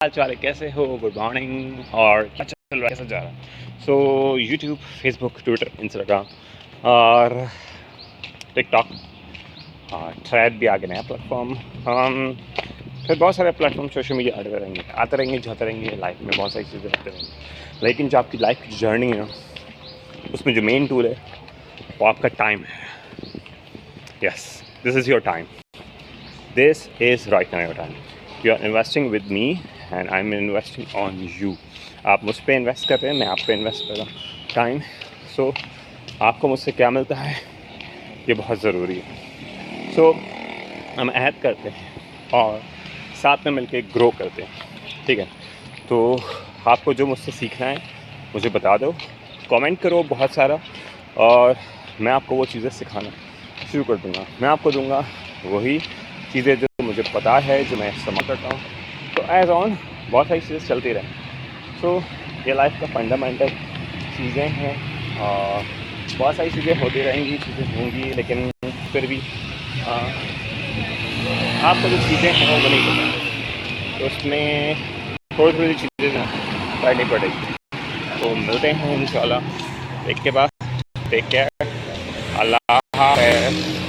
हाल चाल है, कैसे हो, गुड मॉर्निंग और क्या चल रहा है, कैसा जा रहा है। So YouTube, Facebook, Twitter, Instagram और टिकटॉक और थ्रेड भी आ गए नया प्लेटफॉर्म। फिर बहुत सारे प्लेटफॉर्म सोशल मीडिया आते रहेंगे जाते रहेंगे। लाइफ में बहुत सारी चीज़ें आते रहेंगी, लेकिन जो आपकी लाइफ की जर्नी है ना, उसमें जो मेन टूल है वो आपका टाइम है। Yes, this is your time, this is right now your time. You are investing with me and I am investing on you. आप मुझ पर इन्वेस्ट कर रहे हैं, मैं आप पे इन्वेस्ट कर रहा हूँ टाइम। सो आपको मुझसे क्या मिलता है ये बहुत ज़रूरी है। सो हम अहद करते हैं और साथ में मिलके ग्रो करते हैं, ठीक है। तो आपको जो मुझसे सीखना है मुझे बता दो, कमेंट करो बहुत सारा, और मैं आपको वो चीज़ें सिखाना शुरू कर दूँगा। मैं आपको दूँगा वही चीज़ें जो मुझे पता है, जो मैं इस्तेमाल करता हूँ। तो एज़ ऑन बहुत सारी चीज़ें चलती रहें। सो ये लाइफ का फंडामेंटल चीज़ें हैं और बहुत सारी चीज़ें होती रहेंगी, चीज़ें होंगी, लेकिन फिर भी आपको जो चीज़ें हैं वो नहीं पता, तो उसमें थोड़ी थोड़ी चीज़ें ना करनी पड़ेगी। तो मिलते हैं इंशाल्लाह एक के बाद। टेक केयर, अल्लाह हाफ़िज़।